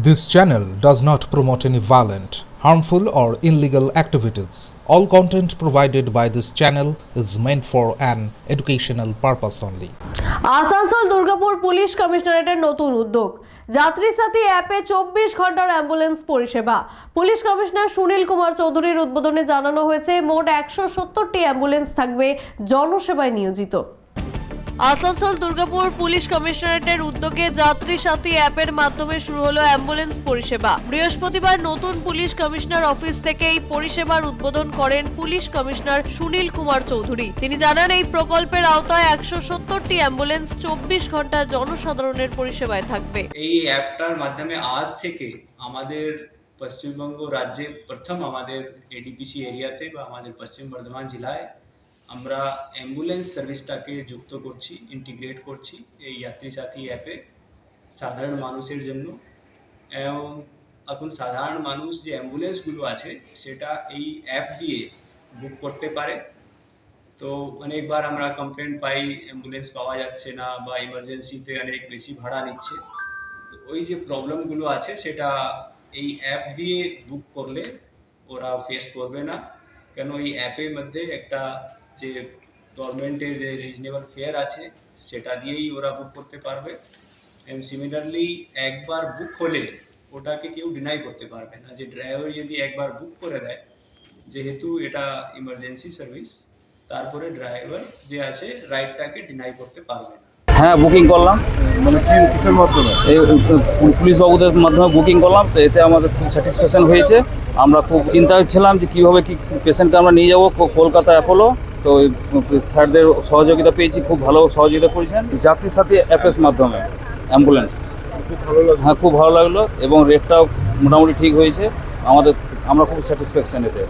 This channel does not promote any violent, harmful, or illegal activities. All content provided by this channel is meant for an educational purpose only. Asansol Durgapur police কমিশনারেটের নতুন উদ্যোগ যাত্রী সাথী অ্যাপে 24 ঘন্টার ambulance পরিষেবা। Police commissioner Sunil Kumar চৌধুরীর উদ্বোধনে জানানো হয়েছে মোট 170টি অ্যাম্বুলেন্স থাকবে জনসেবায় নিয়োজিত। আসানসোল দুর্গাপুর পুলিশ কমিশনারেটের উদ্যোগে যাত্রী সাথী অ্যাপের মাধ্যমে শুরু হলো অ্যাম্বুলেন্স পরিষেবা। বৃহস্পতিবার নতুন পুলিশ কমিশনার অফিস থেকে এই পরিষেবার উদ্বোধন করেন পুলিশ কমিশনার সুনীল কুমার চৌধুরী। তিনি জানান, এই প্রকল্পের আওতায় 170টি অ্যাম্বুলেন্স 24 ঘন্টা জনসাধারণের পরিষেবায় থাকবে। এই অ্যাপটার মাধ্যমে আজ থেকে আমাদের পশ্চিমবঙ্গ রাজ্যে প্রথম আমাদের এডিপিসি এরিয়াতে বা আমাদের পশ্চিম বর্ধমান জেলায় আমরা অ্যাম্বুলেন্স সার্ভিসটাকে যুক্ত করছি, ইন্টিগ্রেট করছি এই যাত্রী সাথী অ্যাপে সাধারণ মানুষের জন্য। এবং এখন সাধারণ মানুষ যে অ্যাম্বুলেন্সগুলো আছে সেটা এই অ্যাপ দিয়ে বুক করতে পারে। তো অনেকবার আমরা কমপ্লেন পাই অ্যাম্বুলেন্স পাওয়া যাচ্ছে না বা ইমার্জেন্সিতে অনেক বেশি ভাড়া নিচ্ছে। তো ওই যে প্রবলেমগুলো আছে সেটা এই অ্যাপ দিয়ে বুক করলে ওরা ফেস করবে না, কেন এই অ্যাপের মধ্যে একটা যে গভর্নমেন্টের যে রিজনেবল ফেয়ার আছে সেটা দিয়েই ওরা বুক করতে পারবে। এবং সিমিলারলি একবার বুক হলে ওটাকে কেউ ডিনাই করতে পারবে না। যে ড্রাইভার যদি একবার বুক করে দেয়, যেহেতু এটা ইমার্জেন্সি সার্ভিস, তারপরে ড্রাইভার যে আছে রাইডটাকে ডিনাই করতে পারবে না। হ্যাঁ, বুকিং করলাম। মানে কিসের মাধ্যমে? এই পুলিশ বাবুদের মাধ্যমে বুকিং করলাম, তো এতে আমাদের খুব স্যাটিসফ্যাকশন হয়েছে। আমরা খুব চিন্তায় ছিলাম যে কীভাবে কি পেশেন্টকে আমরা নিয়ে যাবো কলকাতা অ্যাপোলো। তো স্যারদের সহযোগিতা পেয়েছি, খুব ভালো সহযোগিতা করেছেন যাত্রী সাথী অ্যাপের মাধ্যমে অ্যাম্বুলেন্স। খুব ভালো লাগলো। হ্যাঁ, খুব ভালো লাগলো এবং রেটটাও মোটামুটি ঠিক হয়েছে। আমরা খুব স্যাটিসফ্যাকশন এতে।